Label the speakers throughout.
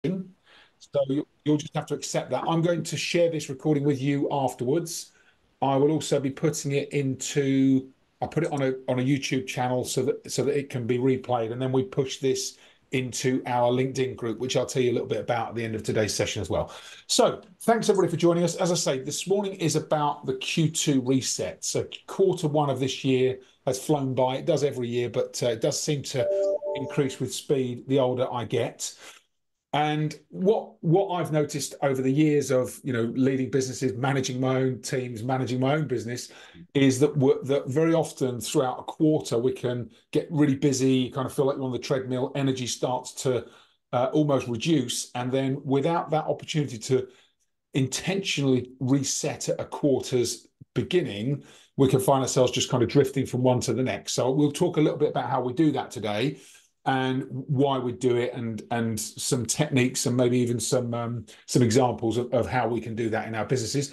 Speaker 1: So you'll just have to accept that. I'm going to share this recording with you afterwards. I will also be putting it into, I put it on a YouTube channel so that it can be replayed, and then we push this into our LinkedIn group, which I'll tell you a little bit about at the end of today's session as well. So thanks everybody for joining us. As I say, this morning is about the Q2 reset. So quarter one of this year has flown by. It does every year, but it does seem to increase with speed the older I get. And what I've noticed over the years of leading businesses, managing my own teams, managing my own business, is that very often throughout a quarter we can get really busy, kind of feel like you're on the treadmill, energy starts to almost reduce, and then without that opportunity to intentionally reset at a quarter's beginning, we can find ourselves just kind of drifting from one to the next. So we'll talk a little bit about how we do that today and why we do it, and some techniques, and maybe even some examples of how we can do that in our businesses.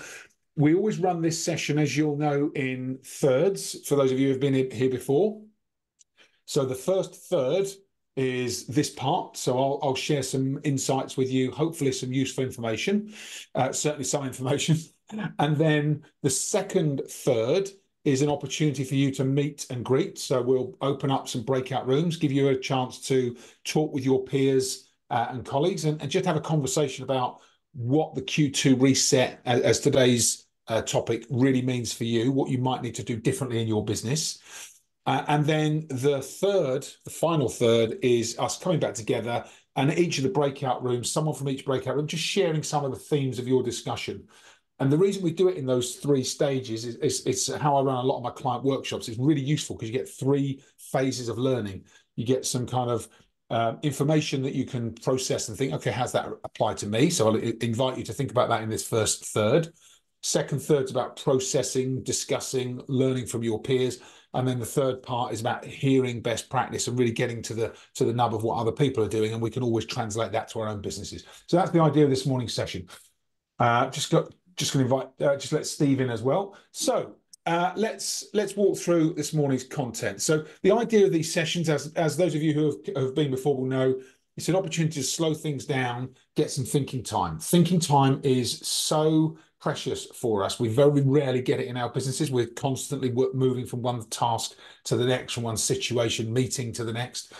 Speaker 1: We always run this session, as you'll know, in thirds, for those of you who have been here before. So the first third is this part. So I'll share some insights with you, hopefully some useful information, certainly some information. And then the second third is an opportunity for you to meet and greet. So we'll open up some breakout rooms, give you a chance to talk with your peers and colleagues, and just have a conversation about what the Q2 reset, as today's topic, really means for you, what you might need to do differently in your business. And then the final third, is us coming back together, and each of the breakout rooms, someone from each breakout room, just sharing some of the themes of your discussion. And the reason we do it in those three stages is it's how I run a lot of my client workshops. It's really useful because you get three phases of learning. You get some kind of information that you can process and think, okay, how's that apply to me? So I'll invite you to think about that in this first third. Second third's about processing, discussing, learning from your peers. And then the third part is about hearing best practice and really getting to the nub of what other people are doing. And we can always translate that to our own businesses. So that's the idea of this morning's session. Just going to invite, just let Steve in as well. So let's walk through this morning's content. So the idea of these sessions, as those of you who have been before will know, it's an opportunity to slow things down, get some thinking time. Thinking time is so precious for us. We very rarely get it in our businesses. We're constantly moving from one task to the next, from one situation, meeting to the next.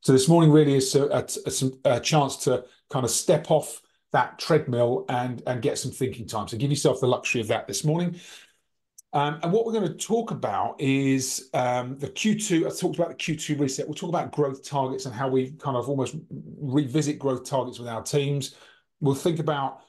Speaker 1: So this morning really is a chance to kind of step off that treadmill and get some thinking time. So give yourself the luxury of that this morning. And what we're going to talk about is the Q2. I talked about the Q2 reset. We'll talk about growth targets and how we kind of almost revisit growth targets with our teams. We'll think about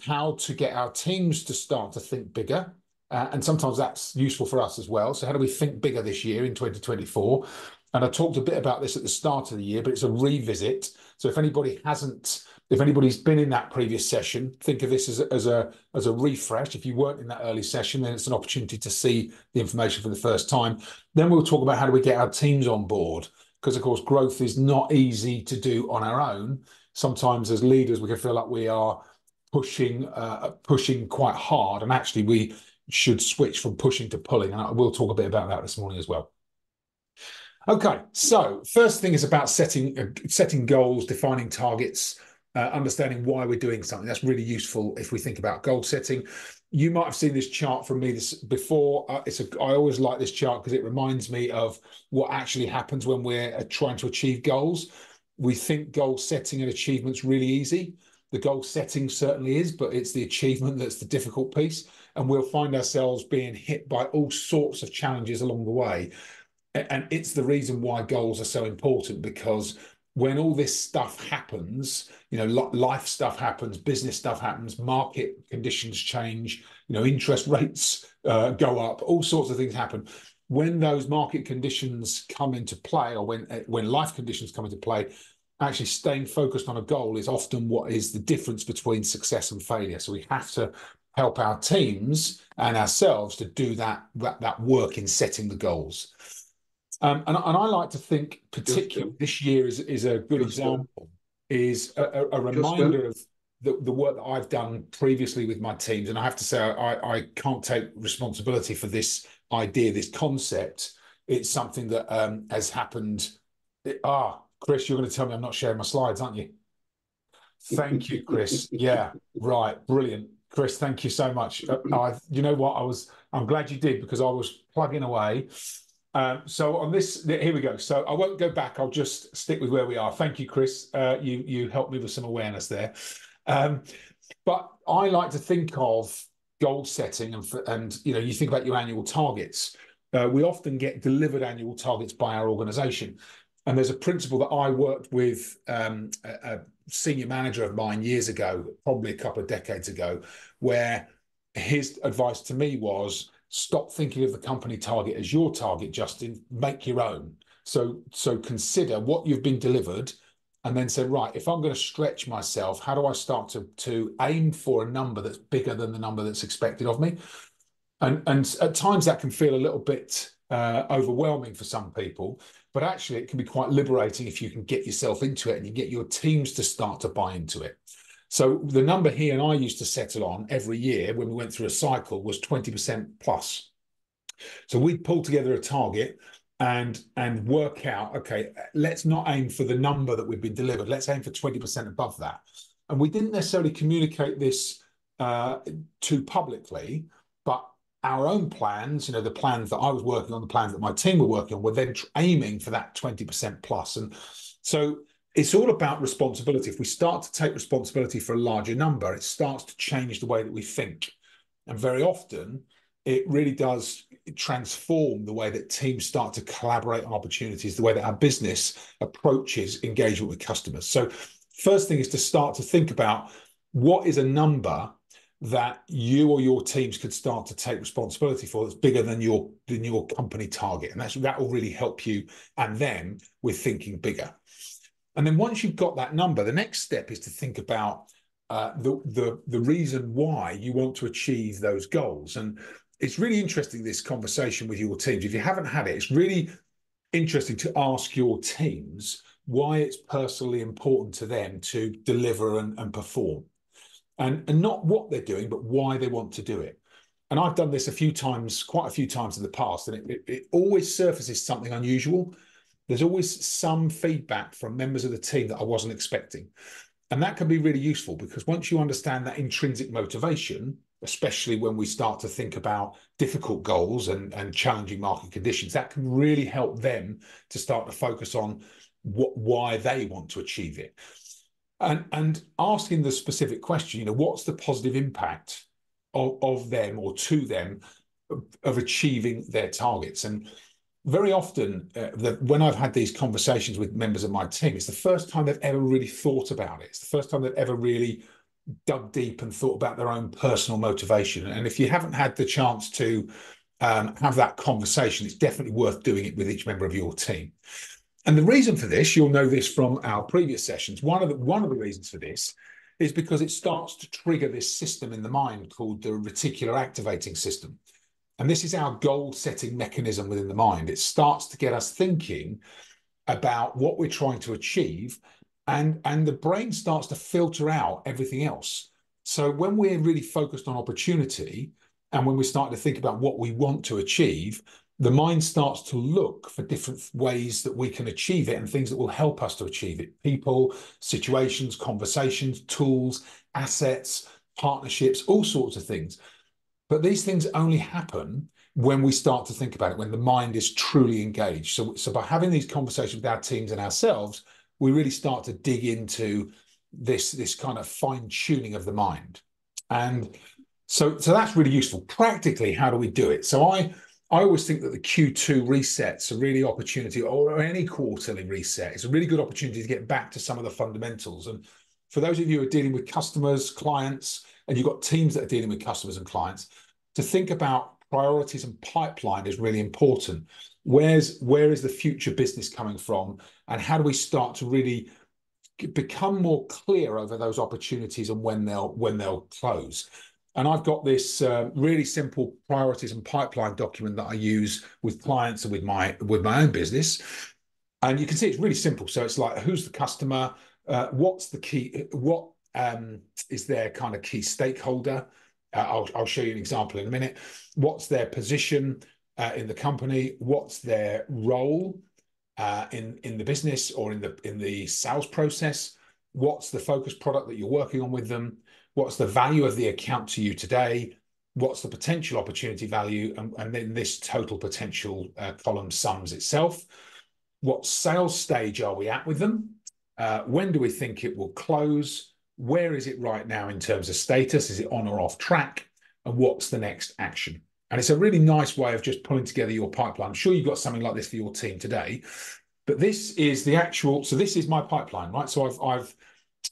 Speaker 1: how to get our teams to start to think bigger. And sometimes that's useful for us as well. So how do we think bigger this year in 2024? And I talked a bit about this at the start of the year, but it's a revisit. So if anybody's been in that previous session, think of this as a refresh. If you weren't in that early session, then it's an opportunity to see the information for the first time. Then we'll talk about how do we get our teams on board, because of course growth is not easy to do on our own. Sometimes as leaders we can feel like we are pushing quite hard, and actually we should switch from pushing to pulling. And I will talk a bit about that this morning as well. Okay, so first thing is about setting goals, defining targets, understanding why we're doing something. That's really useful if we think about goal setting. You might have seen this chart from me before. I always like this chart because it reminds me of what actually happens when we're trying to achieve goals. We think goal setting and achievement's really easy. The goal setting certainly is, but it's the achievement that's the difficult piece. And we'll find ourselves being hit by all sorts of challenges along the way. And it's the reason why goals are so important, because when all this stuff happens, life stuff happens, business stuff happens, market conditions change, interest rates go up, all sorts of things happen. When those market conditions come into play, or when life conditions come into play, actually staying focused on a goal is often what is the difference between success and failure. So we have to help our teams and ourselves to do that work in setting the goals. And I like to think, particularly this year is a good example, is a reminder of the work that I've done previously with my teams. And I have to say, I can't take responsibility for this idea, this concept. It's something that has happened. Chris, you're going to tell me I'm not sharing my slides, aren't you? Thank you, Chris. Yeah, right. Brilliant. Chris, thank you so much. You know what? I'm glad you did because I was plugging away. So on this, here we go. So I won't go back. I'll just stick with where we are. Thank you, Chris. You helped me with some awareness there. Um, but I like to think of goal setting and you think about your annual targets. We often get delivered annual targets by our organization. And there's a principle that I worked with a senior manager of mine years ago, probably a couple of decades ago, where his advice to me was stop thinking of the company target as your target, Justin, make your own. So consider what you've been delivered and then say, right, if I'm going to stretch myself, how do I start to aim for a number that's bigger than the number that's expected of me? And at times that can feel a little bit overwhelming for some people, but actually it can be quite liberating if you can get yourself into it and you get your teams to start to buy into it. So the number he and I used to settle on every year when we went through a cycle was 20% plus. So we'd pull together a target and work out, okay, let's not aim for the number that we've been delivered. Let's aim for 20% above that. And we didn't necessarily communicate this too publicly, but our own plans, the plans that I was working on, the plans that my team were working on, were then aiming for that 20% plus. And so it's all about responsibility. If we start to take responsibility for a larger number, it starts to change the way that we think. And very often, it really does transform the way that teams start to collaborate on opportunities, the way that our business approaches engagement with customers. So first thing is to start to think about what is a number that you or your teams could start to take responsibility for that's bigger than your company target. And that will really help you and them with thinking bigger. And then once you've got that number, the next step is to think about the reason why you want to achieve those goals. And it's really interesting, this conversation with your teams. If you haven't had it, it's really interesting to ask your teams why it's personally important to them to deliver and perform. And not what they're doing, but why they want to do it. And I've done this quite a few times in the past, and it always surfaces something unusual. There's always some feedback from members of the team that I wasn't expecting. And that can be really useful because once you understand that intrinsic motivation, especially when we start to think about difficult goals and challenging market conditions, that can really help them to start to focus on why they want to achieve it. And asking the specific question, what's the positive impact of them or to them of achieving their targets? And very often, when I've had these conversations with members of my team, it's the first time they've ever really thought about it. It's the first time they've ever really dug deep and thought about their own personal motivation. And if you haven't had the chance to have that conversation, it's definitely worth doing it with each member of your team. And the reason for this, you'll know this from our previous sessions, one of the reasons for this is because it starts to trigger this system in the mind called the reticular activating system. And this is our goal-setting mechanism within the mind. It starts to get us thinking about what we're trying to achieve, and the brain starts to filter out everything else. So when we're really focused on opportunity, and when we start to think about what we want to achieve, the mind starts to look for different ways that we can achieve it and things that will help us to achieve it. People, situations, conversations, tools, assets, partnerships, all sorts of things. But these things only happen when we start to think about it, when the mind is truly engaged. So by having these conversations with our teams and ourselves, we really start to dig into this kind of fine-tuning of the mind. And so that's really useful. Practically, how do we do it? So I always think that the Q2 reset's a really opportunity, or any quarterly reset, it's a really good opportunity to get back to some of the fundamentals. And for those of you who are dealing with customers, clients, and you've got teams that are dealing with customers and clients, to think about priorities and pipeline is really important. Where is the future business coming from? And how do we start to really become more clear over those opportunities and when they'll close? And I've got this really simple priorities and pipeline document that I use with clients and with my own business. And you can see it's really simple. So it's like, who's the customer? What's the key? What is their kind of key stakeholder? I'll show you an example in a minute. What's their position in the company? What's their role in the business or in the sales process? What's the focus product that you're working on with them? What's the value of the account to you today? What's the potential opportunity value? And then this total potential column sums itself. What sales stage are we at with them? When do we think it will close? Where is it right now in terms of status? Is it on or off track? And what's the next action? And it's a really nice way of just pulling together your pipeline. I'm sure you've got something like this for your team today, but this is the actual. So this is my pipeline, right? So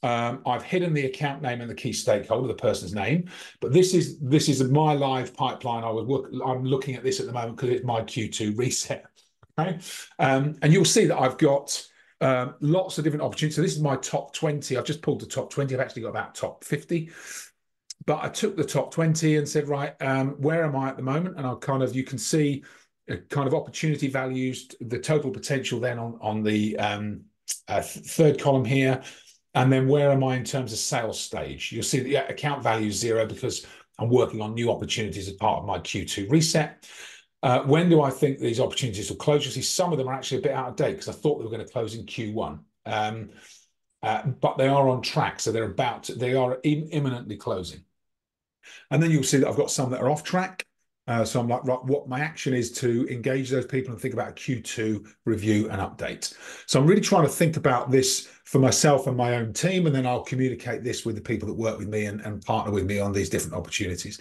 Speaker 1: I've hidden the account name and the key stakeholder, the person's name, but this is my live pipeline. I'm looking at this at the moment because it's my Q2 reset. Okay, and you'll see that I've got lots of different opportunities. So this is my top 20. I've just pulled the top 20. I've actually got about top 50. But I took the top 20 and said, right, where am I at the moment? And you can see kind of opportunity values, the total potential then on the third column here. And then where am I in terms of sales stage? You'll see the account value is 0 because I'm working on new opportunities as part of my Q2 reset. When do I think these opportunities will close? You'll see some of them are actually a bit out of date because I thought they were going to close in Q1. But they are on track. So they are imminently closing. And then you'll see that I've got some that are off track. So I'm like, right, what my action is to engage those people and think about a Q2 review and update. So I'm really trying to think about this for myself and my own team, and then I'll communicate this with the people that work with me and partner with me on these different opportunities.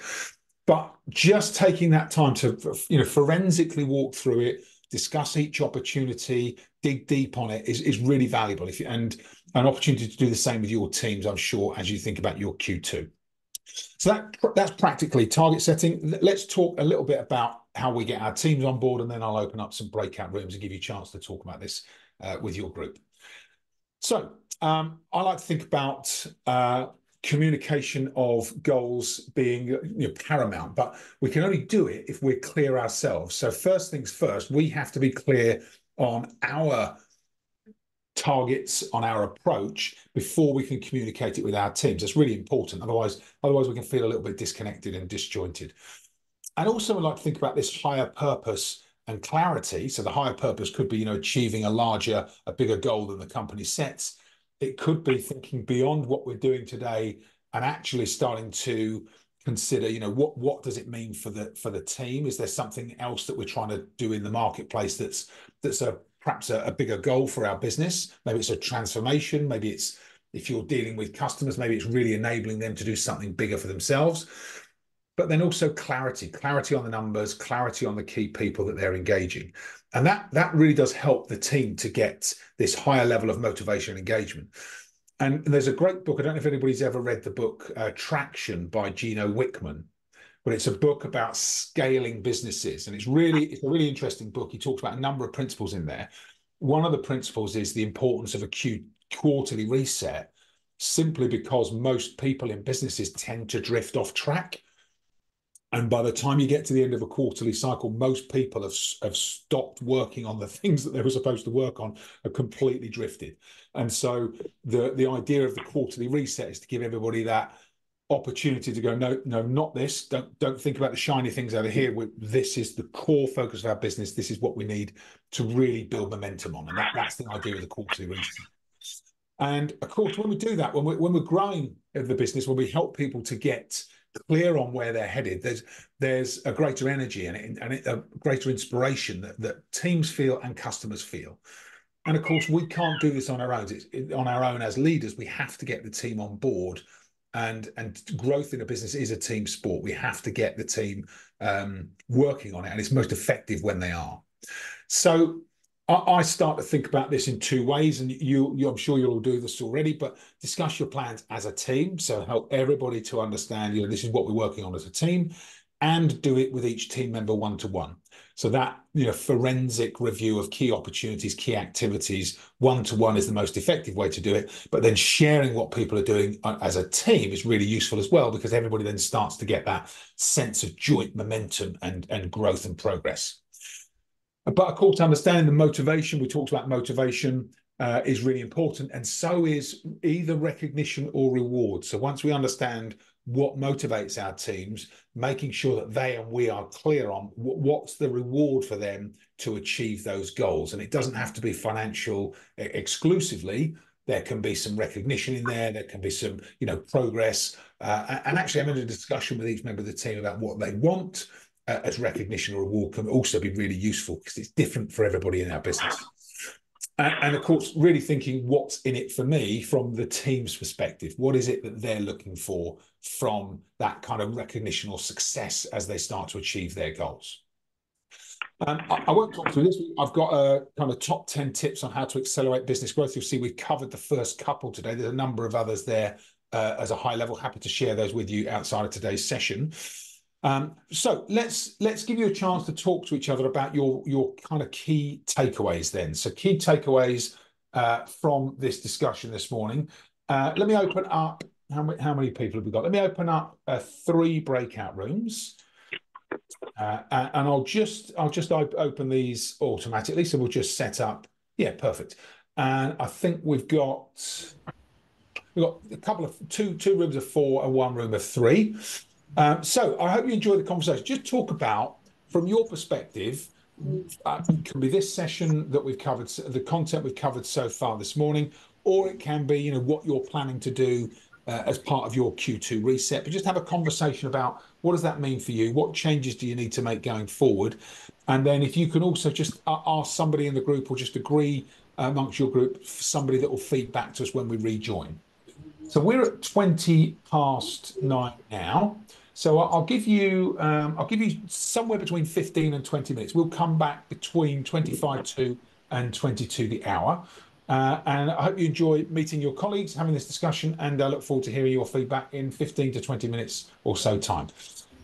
Speaker 1: But just taking that time to forensically walk through it, discuss each opportunity, dig deep on it is really valuable. And an opportunity to do the same with your teams, I'm sure, as you think about your Q2. So that's practically target setting. Let's talk a little bit about how we get our teams on board, and then I'll open up some breakout rooms and give you a chance to talk about this with your group. So I like to think about communication of goals being paramount, but we can only do it if we're clear ourselves. So first things first, we have to be clear on our targets, on our approach before we can communicate it with our teams. That's really important. Otherwise we can feel a little bit disconnected and disjointed. And also I like to think about this higher purpose and clarity. So the higher purpose could be, achieving a bigger goal than the company sets. It could be thinking beyond what we're doing today and actually starting to consider, what does it mean for the team? Is there something else that we're trying to do in the marketplace that's perhaps a bigger goal for our business? Maybe it's a transformation. Maybe it's, if you're dealing with customers, maybe it's really enabling them to do something bigger for themselves. But then also clarity on the numbers, clarity on the key people that they're engaging. And that really does help the team to get this higher level of motivation and engagement. And there's a great book. I don't know if anybody's ever read the book Traction by Gino Wickman, but it's a book about scaling businesses. And it's a really interesting book. He talks about a number of principles in there. One of the principles is the importance of a quarterly reset, simply because most people in businesses tend to drift off track. And by the time you get to the end of a quarterly cycle, most people have stopped working on the things that they were supposed to work on, have completely drifted. And so the idea of the quarterly reset is to give everybody that opportunity to go, no, not this. Don't think about the shiny things over here. This is the core focus of our business. This is what we need to really build momentum on. And that's the idea of the quarterly reset. And of course, when we do that, when we're growing the business, when we help people to get clear on where they're headed, there's a greater energy in it and a greater inspiration that teams feel and customers feel. And of course, we can't do this on our own. On our own as leaders, we have to get the team on board. And growth in a business is a team sport. We have to get the team working on it, and it's most effective when they are. So I start to think about this in two ways, and I'm sure you'll all do this already, but discuss your plans as a team. So help everybody to understand, this is what we're working on as a team, and do it with each team member one-to-one. So that, forensic review of key opportunities, key activities, one-to-one is the most effective way to do it. But then sharing what people are doing as a team is really useful as well, because everybody then starts to get that sense of joint momentum and growth and progress. But of course, understanding the motivation, we talked about motivation, is really important. And so is either recognition or reward. So once we understand what motivates our teams, making sure that they and we are clear on what's the reward for them to achieve those goals. And it doesn't have to be financial exclusively, There can be some recognition in there. There can be some, progress. And actually having a discussion with each member of the team about what they want as recognition or reward can also be really useful because it's different for everybody in our business. And of course, really thinking what's in it for me from the team's perspective. What is it that they're looking for from that kind of recognition or success as they start to achieve their goals? I won't talk through this. I've got a kind of top 10 tips on how to accelerate business growth. You'll see we've covered the first couple today. There's a number of others there as a high level. Happy to share those with you outside of today's session. So let's give you a chance to talk to each other about your kind of key takeaways then. So key takeaways from this discussion this morning. Let me open up, how many people have we got? Let me open up 3 breakout rooms. And I'll just open these automatically. So we'll just set up. Yeah, perfect. And I think we've got a couple of two rooms of 4 and 1 room of 3. So I hope you enjoy the conversation. Just talk about, from your perspective, it can be this session that we've covered, the content we've covered so far this morning, or it can be, what you're planning to do as part of your Q2 reset. But just have a conversation about what does that mean for you? What changes do you need to make going forward? And then if you can also just ask somebody in the group or just agree amongst your group, somebody that will feed back to us when we rejoin. So we're at 9:20 now. So I'll give you somewhere between 15 and 20 minutes. We'll come back between 25 to and 22 the hour. And I hope you enjoy meeting your colleagues, having this discussion, and I look forward to hearing your feedback in 15 to 20 minutes or so time.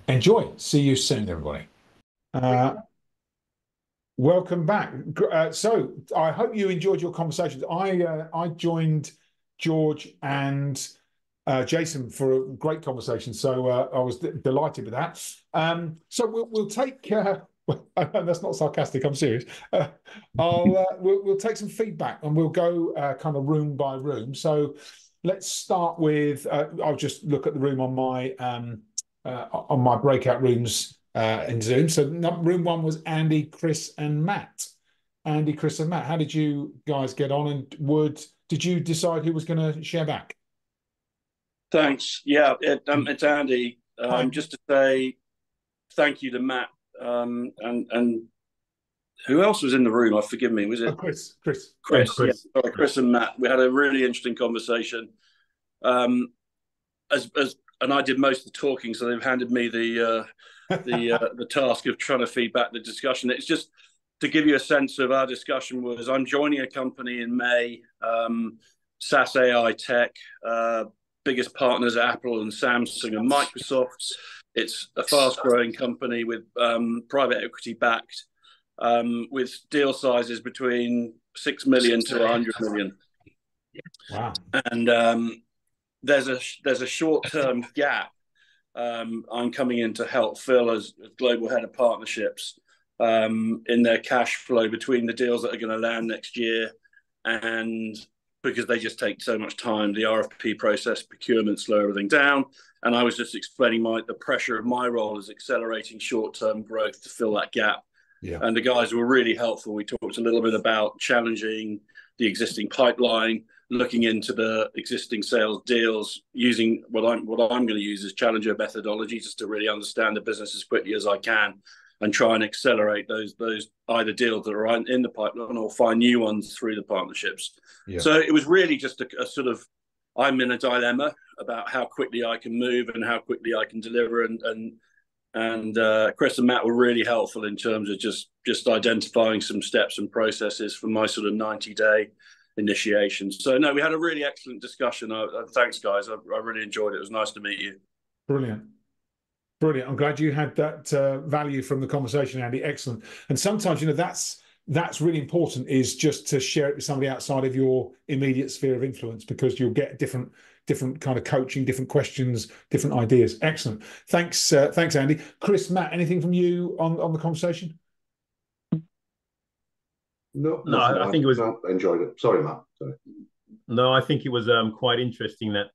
Speaker 1: Enjoy. See you soon, everybody. Welcome back. So I hope you enjoyed your conversations. I joined George and Jason for a great conversation, so I was delighted with that. So we'll take. That's not sarcastic. I'm serious. We'll take some feedback and we'll go kind of room by room. So let's start with. I'll just look at the room on my breakout rooms in Zoom. So room 1 was Andy, Chris, and Matt. Andy, Chris, and Matt. How did you guys get on? And did you decide who was going to share back?
Speaker 2: Thanks. Yeah, it's Andy. Just to say thank you to Matt and who else was in the room? Forgive me. Was it
Speaker 1: Chris?
Speaker 2: Chris. Yeah, sorry, Chris and Matt. We had a really interesting conversation. And I did most of the talking, so they've handed me the task of trying to feed back the discussion. It's just to give you a sense of our discussion was I'm joining a company in May, SaaS AI tech. Biggest partners are Apple and Samsung and Microsoft. It's a fast-growing company with private equity backed, with deal sizes between 6 million to 100 million.
Speaker 1: Wow!
Speaker 2: And there's a short-term gap. I'm coming in to help fill as global head of partnerships in their cash flow between the deals that are going to land next year and because they just take so much time, the RFP process, procurement, slow everything down. And I was just explaining the pressure of my role as accelerating short-term growth to fill that gap.
Speaker 1: Yeah.
Speaker 2: And the guys were really helpful. We talked a little bit about challenging the existing pipeline, looking into the existing sales deals, using what I'm going to use as challenger methodology just to really understand the business as quickly as I can and try and accelerate those either deals that are in the pipeline or find new ones through the partnerships. Yeah. So it was really just a sort of, I'm in a dilemma about how quickly I can move and how quickly I can deliver. And Chris and Matt were really helpful in terms of just identifying some steps and processes for my sort of 90-day initiation. So no, we had a really excellent discussion. Thanks, guys. I really enjoyed it. It was nice to meet you.
Speaker 1: Brilliant. Brilliant. I'm glad you had that value from the conversation, Andy. Excellent. And sometimes, that's really important, is just to share it with somebody outside of your immediate sphere of influence, because you'll get different kind of coaching, different questions, different ideas. Excellent. Thanks, Andy. Chris, Matt, anything from you on the conversation?
Speaker 3: No, I think it was. No, enjoyed it. Sorry, Matt. Sorry.
Speaker 4: No, I think it was quite interesting that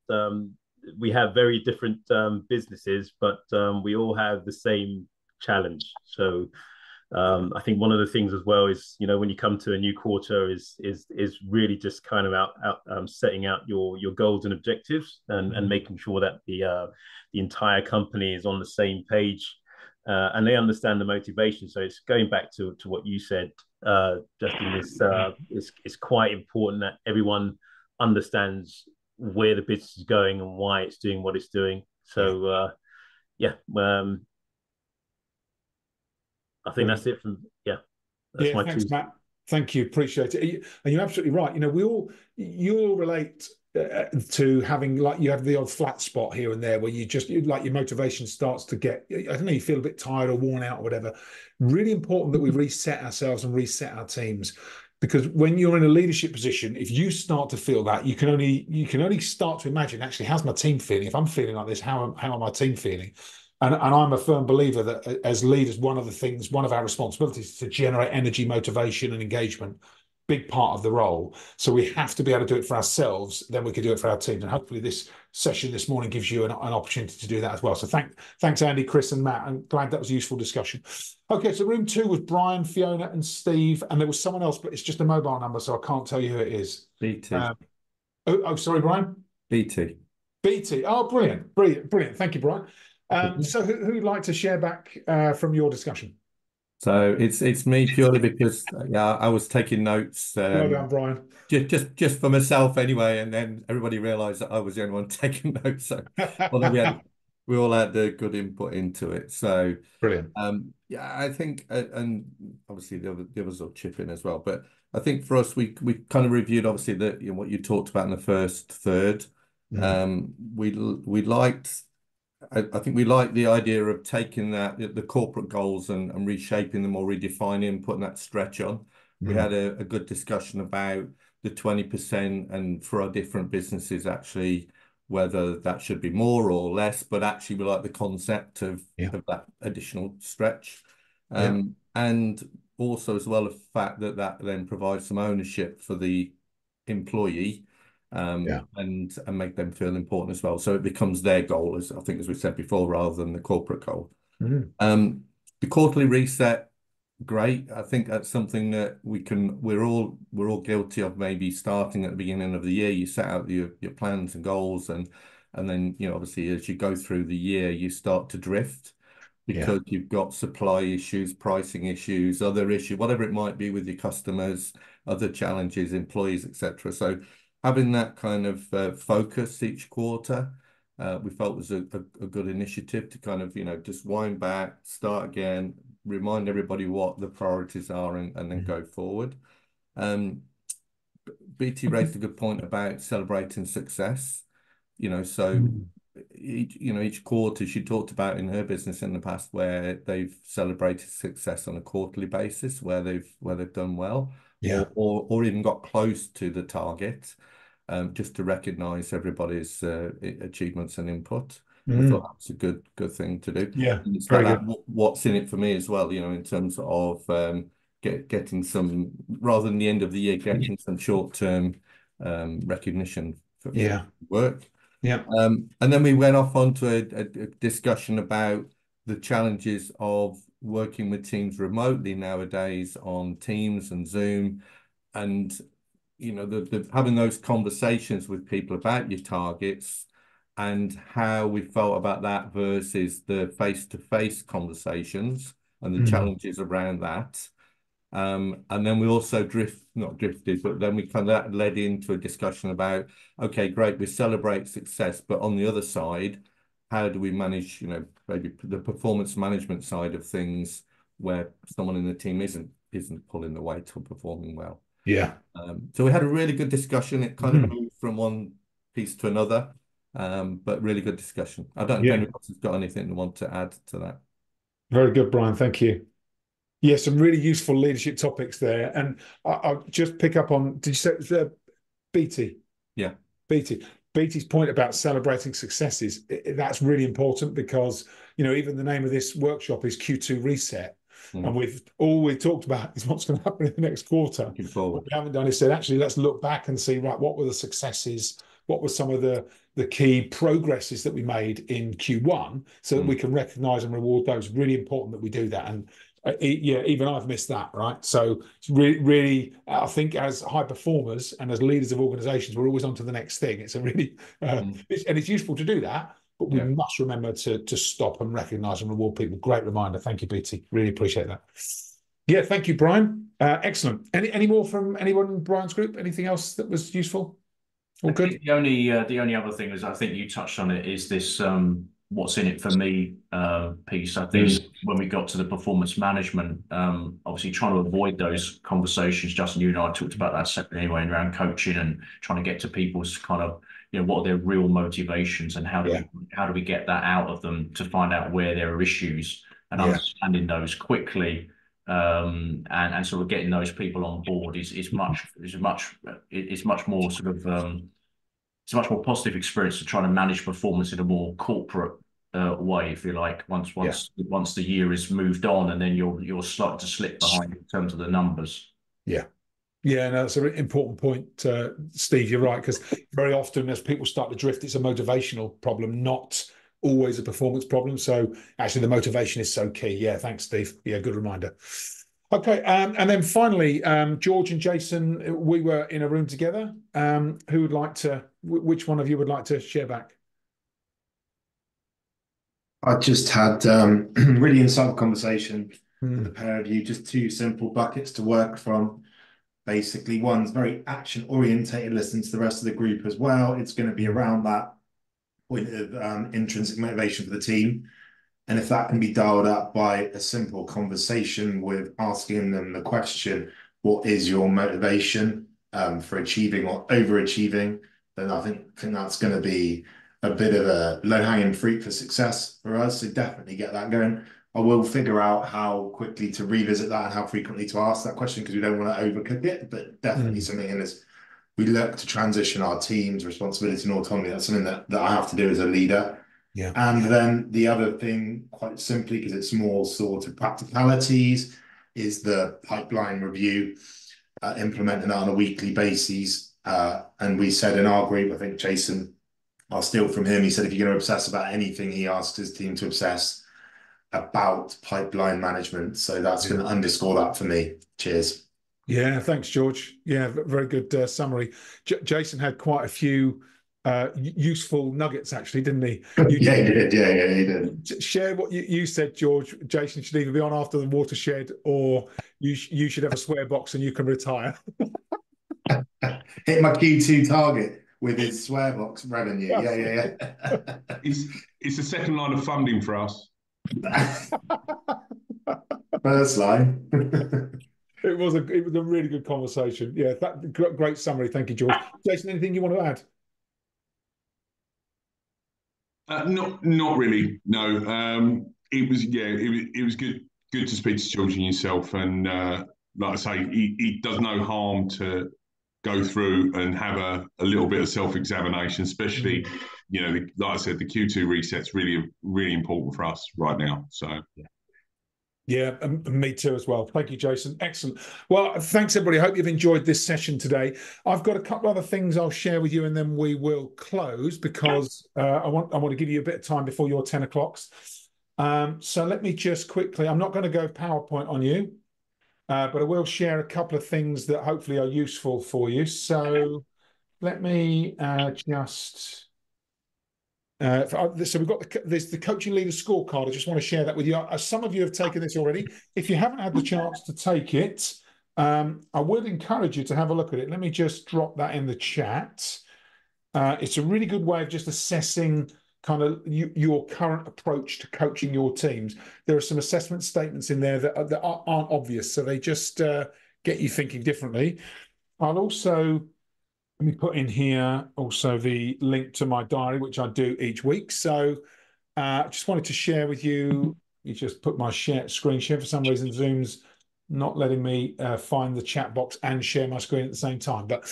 Speaker 4: we have very different businesses, but we all have the same challenge. So I think one of the things as well is, when you come to a new quarter, is really just kind of setting out your goals and objectives, and making sure that the entire company is on the same page, and they understand the motivation. So it's going back to what you said, Justin. It's quite important that everyone understands where the business is going and why it's doing what it's doing. So yeah, I think that's it from that's my
Speaker 1: thanks,
Speaker 4: two.
Speaker 1: Matt. Thank you, appreciate it. And you're absolutely right. You all relate to having, like, you have the odd flat spot here and there where like your motivation starts to get, I don't know, you feel a bit tired or worn out or whatever. Really important that we reset ourselves and reset our teams, because when you're in a leadership position, if you start to feel that, you can only start to imagine, actually, how's my team feeling? If I'm feeling like this, how are my team feeling? And I'm a firm believer that as leaders, one of our responsibilities is to generate energy, motivation, and engagement. Big part of the role. So we have to be able to do it for ourselves, then we can do it for our teams. And hopefully this session this morning gives you an opportunity to do that as well. So thanks, Andy, Chris, and Matt. I'm glad that was a useful discussion. Okay, so room 2 was Brian, Fiona, and Steve, and there was someone else, but it's just a mobile number, so I can't tell you who it is.
Speaker 5: BT.
Speaker 1: Sorry, Brian.
Speaker 5: BT.
Speaker 1: BT. Oh, brilliant. Thank you, Brian. So who'd like to share back from your discussion?
Speaker 5: So it's me purely because I was taking notes.
Speaker 1: Well done, Brian.
Speaker 5: Just for myself anyway, and then everybody realised that I was the only one taking notes. So although we all had the good input into it. So
Speaker 1: brilliant.
Speaker 5: I think, and obviously the others will chip in as well. But I think for us, we kind of reviewed obviously what you talked about in the first third. We liked. I think we like the idea of taking the corporate goals and reshaping them or redefining, putting that stretch on. We had a good discussion about the 20% and for our different businesses, actually, whether that should be more or less, but actually we like the concept of that additional stretch. And also as well, the fact that then provides some ownership for the employee. And make them feel important as well. So it becomes their goal, as I think, as we said before, rather than the corporate goal. The quarterly reset, great. I think that's something that we're all guilty of, maybe starting at the beginning of the year. You set out your plans and goals, and then obviously as you go through the year, you start to drift because you've got supply issues, pricing issues, other issues, whatever it might be with your customers, other challenges, employees, etc. So having that kind of focus each quarter, we felt was a good initiative to kind of, just wind back, start again, remind everybody what the priorities are, and then go forward. BT raised a good point about celebrating success. So each quarter, she talked about in her business in the past where they've celebrated success on a quarterly basis, where they've done well, or even got close to the target. Just to recognise everybody's achievements and input. I thought that was a good thing to do.
Speaker 1: Yeah,
Speaker 5: and it's
Speaker 1: very
Speaker 5: like
Speaker 1: good.
Speaker 5: What's in it for me as well, in terms of getting some, rather than the end of the year, getting some short-term recognition for work. And then we went off onto a discussion about the challenges of working with teams remotely nowadays on Teams and Zoom, and having those conversations with people about your targets and how we felt about that versus the face-to-face conversations and the challenges around that. And then we also not drifted, but then we kind of led into a discussion about, okay, great, we celebrate success, but on the other side, how do we manage, maybe the performance management side of things where someone in the team isn't pulling the weight or performing well. So we had a really good discussion. It kind of moved from one piece to another, but really good discussion. I don't know if anyone else has got anything to want to add to that.
Speaker 1: Very good, Brian. Thank you. Yeah, some really useful leadership topics there. And I'll just pick up on, did you say it was BT?
Speaker 5: Yeah.
Speaker 1: BT's point about celebrating successes, that's really important because, even the name of this workshop is Q2 Reset. And all we've talked about is what's going to happen in the next quarter.
Speaker 5: Looking forward.
Speaker 1: What we haven't done is said, actually, let's look back and see, right, what were the successes? What were some of the key progresses that we made in Q1 so that we can recognize and reward those? Really important that we do that. And Yeah, even I've missed that, right? So it's really, I think as high performers and as leaders of organizations, we're always on to the next thing. It's a really, and it's useful to do that, but we must remember to stop and recognize and reward people. Great reminder. Thank you, BT. Really appreciate that. Yeah, thank you, Brian. Excellent. Any more from anyone in Brian's group? Anything else that was useful? All
Speaker 6: I
Speaker 1: good?
Speaker 6: think the only other thing is, I think you touched on it, is this what's in it for me piece. I think when we got to the performance management, obviously trying to avoid those conversations. Justin, you and I talked about that separately anyway, around coaching and trying to get to people's kind of, what are their real motivations, and how do we get that out of them to find out where there are issues, and understanding those quickly. And sort of getting those people on board is much more sort of it's a much more positive experience to try to manage performance in a more corporate way, if you like. Once the year is moved on, and then you're starting to slip behind in terms of the numbers.
Speaker 1: Yeah. Yeah, no, that's an important point, Steve. You're right, because very often as people start to drift, it's a motivational problem, not always a performance problem. So actually, the motivation is so key. Yeah, thanks, Steve. Yeah, good reminder. Okay, and then finally, George and Jason, we were in a room together. Who would like to? Which one of you would like to share back?
Speaker 7: I just had really insightful conversation with the pair of you. Just two simple buckets to work from. Basically, one's very action orientated, listening to the rest of the group as well. It's going to be around that point of intrinsic motivation for the team. And if that can be dialed up by a simple conversation with asking them the question, what is your motivation for achieving or overachieving, then I think that's going to be a bit of a low-hanging fruit for success for us. So definitely get that going. I will figure out how quickly to revisit that and how frequently to ask that question, because we don't want to overcook it, but definitely something in this. We look to transition our team's responsibility and autonomy. That's something that I have to do as a leader.
Speaker 1: Yeah.
Speaker 7: And then the other thing, quite simply, because it's more sort of practicalities, is the pipeline review, implementing that on a weekly basis. And we said in our group, I think Jason, I'll steal from him, he said if you're going to obsess about anything, he asked his team to obsess about pipeline management. So that's going to underscore that for me. Cheers.
Speaker 1: Yeah, thanks, George. Yeah, very good summary. Jason had quite a few useful nuggets, actually, didn't he?
Speaker 7: Yeah, he did. Yeah, he did.
Speaker 1: Share what you said, George. Jason should either be on after the watershed, or you should have a swear box and you can retire.
Speaker 7: Hit my Q2 target with his swear box revenue. Yeah.
Speaker 8: It's the second line of funding for us.
Speaker 7: First line.
Speaker 1: It was a really good conversation. Yeah, great summary. Thank you, George. Jason, anything you want to
Speaker 8: add? Not really. No. It was good to speak to George and yourself. And like I say, it does no harm to go through and have a little bit of self-examination, especially, like I said, the Q2 reset's really, really important for us right now. So
Speaker 1: yeah, me too as well. Thank you, Jason. Excellent. Well, thanks, everybody. I hope you've enjoyed this session today. I've got a couple other things I'll share with you, and then we will close, because I want to give you a bit of time before your 10 o'clocks. So let me just quickly, I'm not going to go PowerPoint on you, but I will share a couple of things that hopefully are useful for you. So let me just... so we've got there's the coaching leader scorecard. I just want to share that with you. Some of you have taken this already. If you haven't had the chance to take it, I would encourage you to have a look at it. Let me just drop that in the chat. It's a really good way of just assessing kind of your current approach to coaching your teams. There are some assessment statements in there that aren't obvious, so they just get you thinking differently. I'll also... Let me put in here also the link to my diary, which I do each week. So just wanted to share with you. You just put my screen share. For some reason, Zoom's not letting me find the chat box and share my screen at the same time. But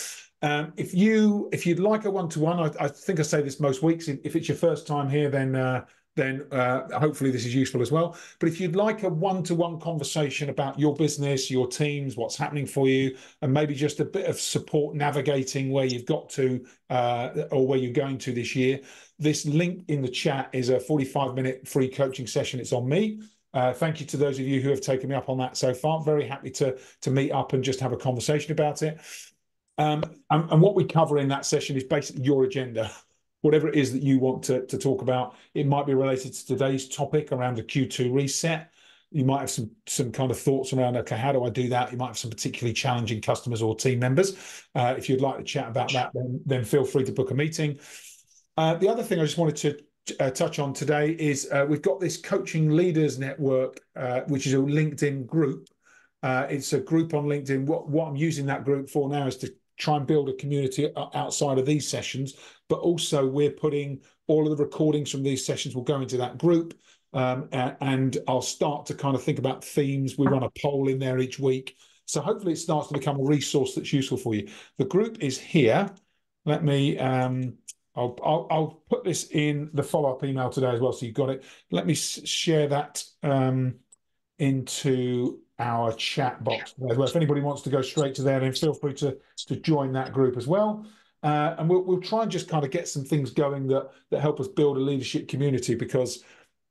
Speaker 1: if you'd like a one-to-one, I think I say this most weeks. If it's your first time here, then hopefully this is useful as well. But if you'd like a one-to-one conversation about your business, your teams, what's happening for you, and maybe just a bit of support navigating where you've got to or where you're going to this year, this link in the chat is a 45-minute free coaching session. It's on me. Thank you to those of you who have taken me up on that so far. Very happy to meet up and just have a conversation about it. And what we cover in that session is basically your agenda. Whatever it is that you want to talk about. It might be related to today's topic around the Q2 reset. You might have some kind of thoughts around, okay, how do I do that? You might have some particularly challenging customers or team members. If you'd like to chat about that, then feel free to book a meeting. The other thing I just wanted to touch on today is we've got this Coaching Leaders Network, which is a LinkedIn group. It's a group on LinkedIn. What I'm using that group for now is to try and build a community outside of these sessions, but also we're putting all of the recordings from these sessions will go into that group. And I'll start to kind of think about themes. We run a poll in there each week. So hopefully it starts to become a resource that's useful for you. The group is here. Let me, I'll put this in the follow-up email today as well, so you've got it. Let me share that into our chat box as well. If anybody wants to go straight to there, then feel free to join that group as well. And we'll try and just kind of get some things going that help us build a leadership community, because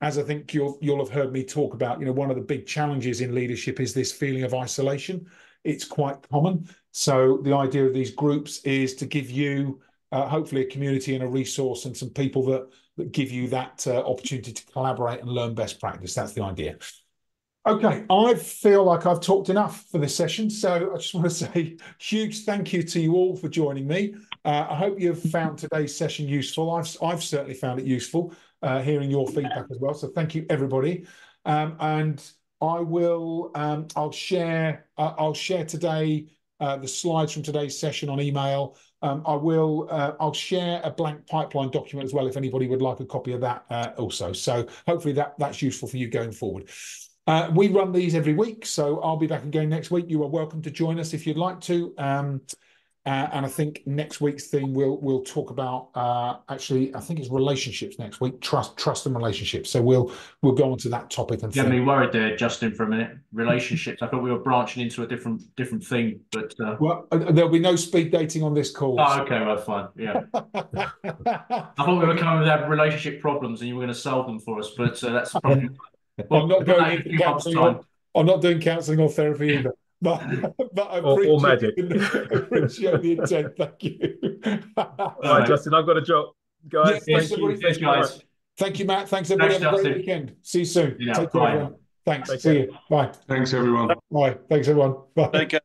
Speaker 1: as I think you'll have heard me talk about, one of the big challenges in leadership is this feeling of isolation. It's quite common. So the idea of these groups is to give you hopefully a community and a resource and some people that give you that opportunity to collaborate and learn best practice. That's the idea. Okay, I feel like I've talked enough for this session, so I just want to say huge thank you to you all for joining me. I hope you've found today's session useful. I've certainly found it useful, hearing your feedback as well. So thank you, everybody. And I'll share today the slides from today's session on email. I'll share a blank pipeline document as well if anybody would like a copy of that also. So hopefully that's useful for you going forward. We run these every week, so I'll be back again next week. You are welcome to join us if you'd like to. And I think next week's thing we'll talk about actually I think it's relationships next week, trust and relationships. So we'll go on to that topic and
Speaker 6: get me worried there, Justin, for a minute. Relationships. I thought we were branching into a different thing, but
Speaker 1: well, there'll be no speed dating on this call.
Speaker 6: Oh, okay, well, fine. Yeah. I thought we were coming with our relationship problems and you were going to solve them for us, but that's probably. Well,
Speaker 1: I'm not going into counselling. I'm not doing counselling or therapy either. But I appreciate the intent. Thank you.
Speaker 4: All right, Justin, I've got a job. Guys,
Speaker 1: yes,
Speaker 4: thank you.
Speaker 1: Thanks, guys. Thank you, Matt. Thanks, everybody. Have a great weekend. See you soon.
Speaker 6: Yeah,
Speaker 1: take care, everyone. Thanks. See you. Bye.
Speaker 8: Thanks, everyone.
Speaker 1: Bye. Thanks, everyone. Bye.
Speaker 2: Take care.